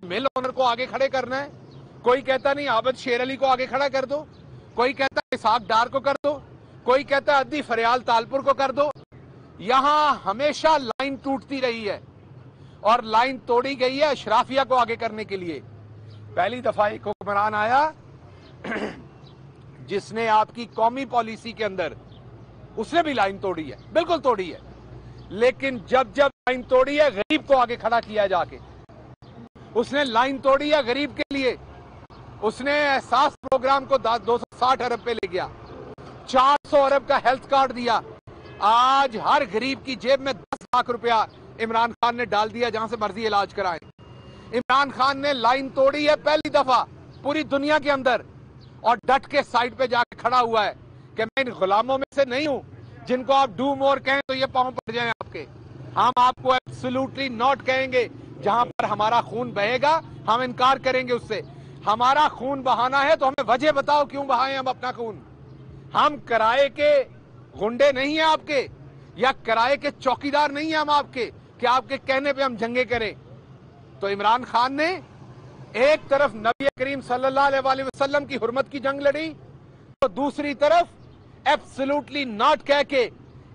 मिल owner को आगे खड़े करना है, कोई कहता नहीं आबद शेर अली को आगे खड़ा कर दो, कोई कहता है इसहाक डार को कर दो, कोई कहता है अद्दी फरियाल तालपुर को कर दो। यहां हमेशा लाइन टूटती रही है और लाइन तोड़ी गई है अशराफिया को आगे करने के लिए। पहली दफा एक हुक्मरान आया जिसने आपकी कौमी पॉलिसी के अंदर उसने भी लाइन तोड़ी है, बिल्कुल तोड़ी है, लेकिन जब जब लाइन तोड़ी है गरीब को आगे खड़ा किया जाके। उसने लाइन तोड़ी है गरीब के लिए, उसने एहसास प्रोग्राम को 260 अरब पे ले गया, 400 अरब का हेल्थ कार्ड दिया। आज हर गरीब की जेब में 10 लाख रुपया इमरान खान ने डाल दिया, जहां से मर्जी इलाज कराएं। इमरान खान ने लाइन तोड़ी है पहली दफा पूरी दुनिया के अंदर और डट के साइड पे जाके खड़ा हुआ है कि मैं इन गुलामों में से नहीं हूं जिनको आप डू मोर कहें तो ये पांव पड़ जाएं आपके। हम आपको एब्सोल्युटली नॉट कहेंगे, जहां पर हमारा खून बहेगा हम इनकार करेंगे उससे। हमारा खून बहाना है तो हमें वजह बताओ क्यों बहाएं हम अपना खून। हम किराए के गुंडे नहीं है आपके, या किराए के चौकीदार नहीं है हम आपके कि आपके कहने पे हम जंगे करें। तो इमरान खान ने एक तरफ नबी करीम सल्लल्लाहु अलैहि वसल्लम की हुर्मत की जंग लड़ी, तो दूसरी तरफ एब्सोल्युटली नॉट कह के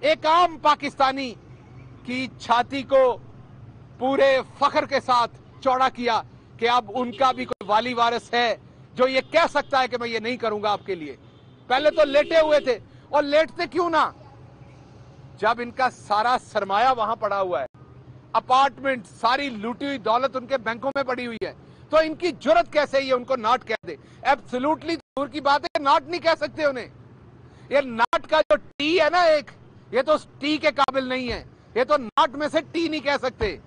एक आम पाकिस्तानी की छाती को पूरे फख्र के साथ चौड़ा किया कि अब उनका भी कोई वाली वारिस है जो ये कह सकता है कि मैं ये नहीं करूंगा आपके लिए। पहले तो लेटे हुए थे, और लेटते क्यों ना जब इनका सारा सरमाया वहां पड़ा हुआ है, अपार्टमेंट, सारी लूटी हुई दौलत उनके बैंकों में पड़ी हुई है, तो इनकी जुर्रत कैसे ये उनको नाट कह दे। एब्सोल्युटली दूर की बात है, नाट नहीं कह सकते उन्हें। ये नाट का जो टी है ना एक, ये तो टी के काबिल नहीं है, ये तो नाट में से टी नहीं कह सकते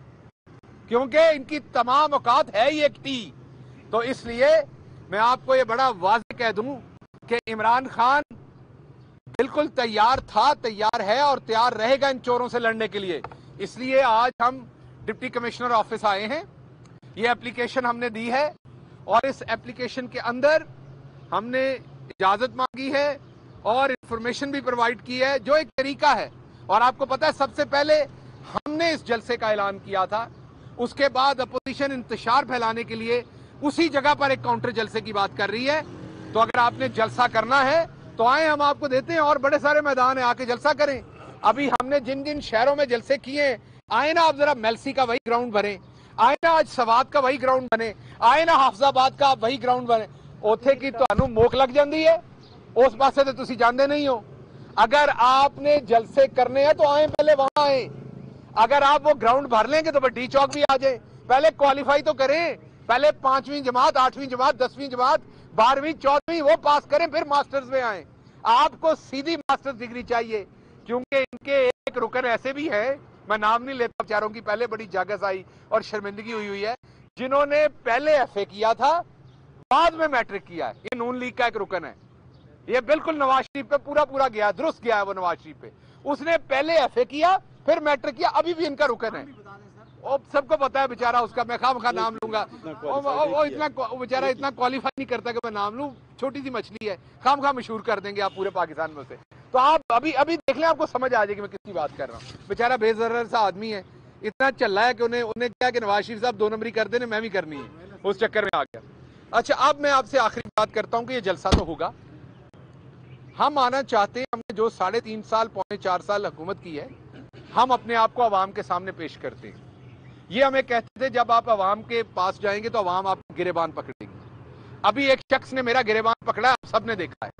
क्योंकि इनकी तमाम औकात है ही एक टी। तो इसलिए मैं आपको ये बड़ा वाज़ेह कह दूं कि इमरान खान बिल्कुल तैयार था, तैयार है और तैयार रहेगा इन चोरों से लड़ने के लिए। इसलिए आज हम डिप्टी कमिश्नर ऑफिस आए हैं, ये एप्लीकेशन हमने दी है और इस एप्लीकेशन के अंदर हमने इजाजत मांगी है और इंफॉर्मेशन भी प्रोवाइड की है, जो एक तरीका है। और आपको पता है सबसे पहले हमने इस जलसे का ऐलान किया था, उसके बाद अपोजिशन इंतशार फैलाने के लिए उसी जगह पर एक काउंटर जलसे की बात कर रही है। तो अगर आपने जलसा करना है तो आए, हम आपको देते हैं, और बड़े सारे मैदान है, आके जलसा करें। अभी हमने जिन जिन शहरों में जलसे किए, आए ना आप जरा मेलसी का वही ग्राउंड भरें, आए ना आज सवात का वही ग्राउंड बने, आए ना हाफजाबाद का वही ग्राउंड बने। उथे की ਤੁਹਾਨੂੰ मोक लग जाती है, उस पासे तो तुसी जानते नहीं हो। अगर आपने जलसे करने हैं तो आए, पहले वहां आए। अगर आप वो ग्राउंड भर लेंगे तो डी चौक भी आ जाए। पहले क्वालिफाई तो करें, पहले 5वीं जमात, 8वीं जमात, 10वीं जमात, 12वीं, 14वीं वो पास करें, फिर मास्टर्स में आए। आपको सीधी मास्टर्स डिग्री चाहिए, क्योंकि इनके एक रुकन ऐसे भी है, मैं नाम नहीं लेता बेचारों की, पहले बड़ी जागस आई और शर्मिंदगी हुई है, जिन्होंने पहले एफए किया था बाद में मैट्रिक किया है। ये नून लीग का एक रुकन है, ये बिल्कुल नवाज शरीफ पे पूरा गया, दुरुस्त गया है वो नवाज शरीफ पे। उसने पहले एफए किया फिर मैट्रिक किया, अभी भी इनका रुकन है। वो सबको पता है बेचारा उसका, मैं खामखा नाम लूंगा। वो इतना बेचारा इतना क्वालिफाई नहीं करता कि मैं नाम लूं, छोटी सी मछली है, खामखा मशहूर कर देंगे आप पूरे पाकिस्तान में से। तो आप अभी देख लें, आपको समझ आ जाएगी मैं किसकी बात कर रहा हूँ। बेचारा बेजर्र सा आदमी है, इतना चल है कि उन्हें क्या कि नवाज शरीफ साहब 2 नंबरी कर देने, मैं भी करनी है, उस चक्कर में आ गया। अच्छा, अब मैं आपसे आखिरी बात करता हूँ कि ये जलसा तो होगा, हम आना चाहते हैं। हमने जो 3.5 साल, 4 साल हुकूमत की है, हम अपने आप को अवाम के सामने पेश करते हैं। ये हमें कहते थे जब आप अवाम के पास जाएंगे तो अवाम आपको गिरेबान पकड़ेगी। अभी एक शख्स ने मेरा गिरेबान पकड़ा, आप सबने देखा है,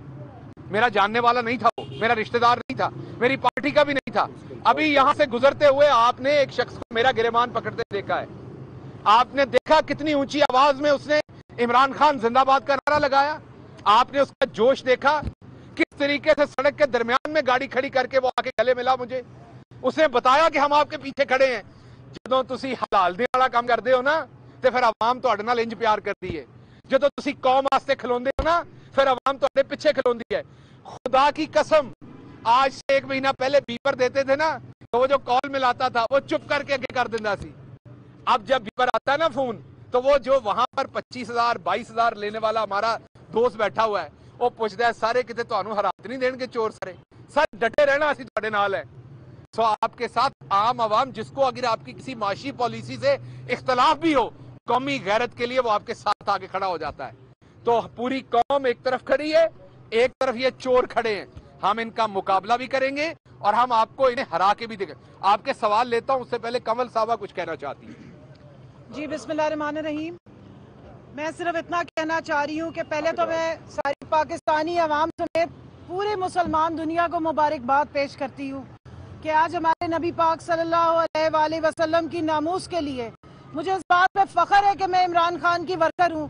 मेरा जानने वाला नहीं था, वो मेरा रिश्तेदार नहीं था, मेरी पार्टी का भी नहीं था। अभी यहां से गुजरते हुए आपने एक शख्स को मेरा गिरेबान पकड़ते देखा है। आपने देखा कितनी ऊंची आवाज में उसने इमरान खान जिंदाबाद का नारा लगाया। आपने उसका जोश देखा, किस तरीके से सड़क के दरमियान में गाड़ी खड़ी करके वो आके गले मिला मुझे। उसने बताया कि हम आपके पीछे खड़े हैं। ਜਦੋਂ ਤੁਸੀਂ ਹਲਾਲ ਦੇ ਵਾਲਾ ਕੰਮ ਕਰਦੇ ਹੋ ਨਾ ਤੇ ਫਿਰ ਆਵਾਮ ਤੁਹਾਡੇ ਨਾਲ ਇੰਜ ਪਿਆਰ ਕਰਦੀ ਹੈ। ਜਦੋਂ ਤੁਸੀਂ ਕੌਮ ਵਾਸਤੇ ਖਲੋਂਦੇ ਹੋ ਨਾ ਫਿਰ ਆਵਾਮ ਤੁਹਾਡੇ ਪਿੱਛੇ ਖਲੋਂਦੀ ਹੈ। खुदा की कसम, आज से 1 महीना पहले बीपर देते थे ना, तो वो जो कॉल मिलाता था वो चुप करके आगे कर देता सी। अब जब बीपर आता है ना फोन, तो वो जो वहां पर 25,000 22,000 लेने वाला हमारा दोस्त बैठा हुआ है, वो पूछता है सारे किते ਤੁਹਾਨੂੰ हरात नहीं देंगे चोर सारे, सर डटे रहना ਅਸੀਂ ਤੁਹਾਡੇ ਨਾਲ है। सो आपके साथ आम आवाम, जिसको अगर आपकी किसी माशी पॉलिसी से इख्तलाफ भी हो, قومی غیرت کے لیے وہ آپ کے ساتھ آگے کھڑا ہو جاتا ہے. تو پوری قوم ایک طرف کھڑی ہے, ایک طرف یہ چور کھڑے ہیں. ہم ان کا مقابلہ بھی کریں گے اور ہم آپ کو انہیں ہرا کے بھی دیں گے. آپ کے سوال لیتا ہوں, اس سے پہلے کنول صاحبہ کچھ کہنا چاہتی ہیں. جی بسم اللہ الرحمن الرحیم. میں صرف اتنا کہنا چاہ رہی ہوں کہ پہلے تو میں ساری پاکستانی عوام سمیت پورے مسلمان دنیا کو مبارکباد پیش کرتی ہوں کہ آج ہمارے نبی پاک صلی اللہ علیہ وآلہ وسلم کی ناموس کے لیے مجھے اس بات پہ فخر ہے کہ میں عمران خان کی ورکر ہوں.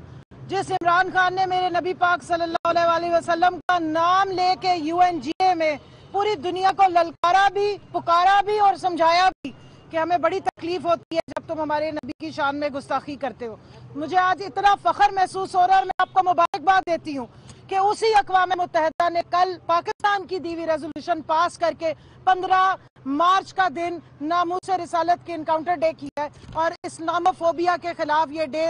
جس عمران خان نے میرے نبی پاک صلی اللہ علیہ وآلہ وسلم کا نام لے کے UNGA میں پوری دنیا کو للکارا بھی, پکارا بھی اور سمجھایا بھی کہ ہمیں بڑی تکلیف ہوتی ہے جب تم ہمارے نبی کی شان میں گستاخی کرتے ہو. مجھے آج اتنا فخر محسوس ہو رہا ہے اور میں آپ کو مبارکباد دیتی ہوں کہ اسی اقوام متحدہ نے کل پاکستان کی دی ہوئی ریزولوشن پاس کر کے 15 مارچ کا دن ناموس رسالت کے انکاؤنٹر ڈے کیا ہے اور اسلاموفوبیا کے خلاف یہ ڈے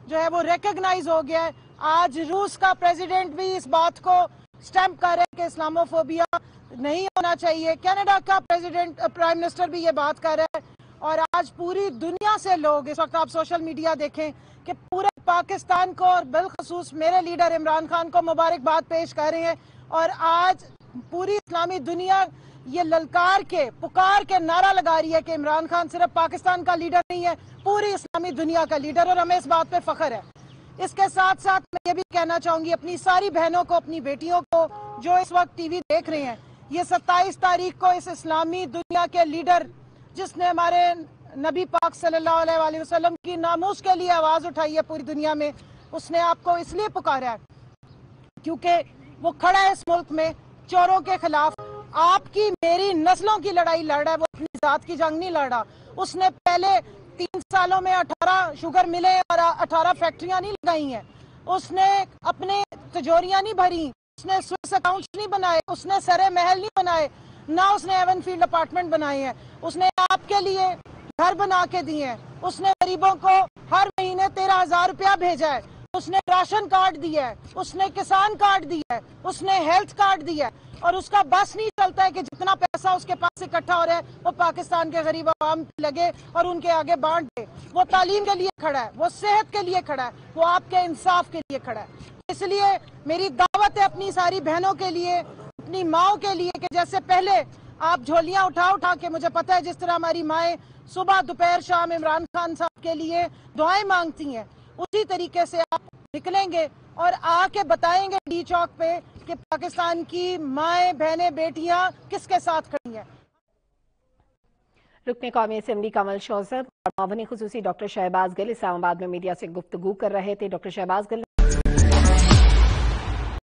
جو ہے وہ ریکگنائز ہو گیا ہے. آج روس کا پریزیڈنٹ بھی اس بات کو سٹیمپ کر رہے ہیں کہ اسلاموفوبیا نہیں ہونا چاہیے. کینیڈا کا پرائم منسٹر بھی یہ بات کر رہا ہے اور آج پوری دنیا سے لوگ, اس وقت آپ سوشل میڈیا دیکھیں کہ پورے پاکستان کو اور بالخصوص میرے لیڈر عمران خان کو مبارکباد پیش کر رہے ہیں. اور آج پوری اسلامی دنیا یہ للکار کے, پکار کے نعرہ لگا رہی ہے کہ عمران خان صرف پاکستان کا لیڈر نہیں ہے, پوری اسلامی دنیا کا لیڈر, اور ہمیں اس بات پہ فخر ہے. اس کے ساتھ ساتھ میں یہ بھی کہنا چاہوں گی اپنی ساری بہنوں کو, اپنی بیٹیوں کو جو اس وقت ٹی وی دیکھ رہے ہیں, یہ 27 تاریخ کو اس اسلامی دنیا کے لیڈر جس نے ہمارے نبی پاک صلی اللہ علیہ وآلہ وسلم کی ناموس کے لیے آواز اٹھائی ہے پوری دنیا میں, اس نے آپ کو اس لیے پکارا ہے کیونکہ وہ کھڑا ہے اس ملک میں چوروں کے خلاف. آپ کی میری نسلوں کی لڑائی لڑ رہا ہے, وہ اپنی ذات کی جنگ نہیں لڑ رہا. اس نے پہلے 3 سالوں میں 18 شوگر ملے اور 18 فیکٹریاں نہیں لگائی ہیں. اس نے اپنے تجوریاں نہیں بھری, اس نے سوئس اکاؤنٹس نہیں بنائے, اس نے سرے محل نہیں بنائے, نہ اس نے ایون فیلڈ اپارٹمنٹ بنائے ہیں. اس نے آپ کے لیے گھر بنا کے دیے ہیں. اس نے غریبوں کو ہر مہینے 13,000 روپیہ بھیجا ہے. اس نے راشن کارڈ دیا ہے, اس نے کسان کارڈ دیا ہے, اس نے ہیلتھ کارڈ دیا ہے. اور اس کا بس نہیں چلتا ہے کہ جتنا پیسہ اس کے پاس اکٹھا ہو رہا ہے وہ پاکستان کے غریب عوام لگے اور ان کے آگے بانٹ دے. وہ تعلیم کے لیے کھڑا ہے, وہ صحت کے لیے کھڑا ہے, وہ آپ کے انصاف کے لیے کھڑا ہے. اس لیے میری دعوت ہے اپنی ساری بہنوں کے لیے, اپنی ماؤں کے لیے کہ جیسے پہلے آپ جھولیاں اٹھا کے, مجھے پتہ ہے جس طرح ہماری مائیں صبح دوپہر شام عمران خان صاحب کے لیے دعائیں مانگتی ہیں, اسی طریقے سے آپ نکلیں گے اور آ کے بتائیں گے ڈی چوک پہ کہ پاکستان کی مائیں بہنیں بیٹیاں کس کے ساتھ کھڑی ہیں. رکن قومی اسمبلی کمل شوذب اور معاون خصوصی ڈاکٹر شہباز گل اسلام آباد میں میڈیا سے گفتگو کر رہے تھے. ڈاکٹر شہباز گل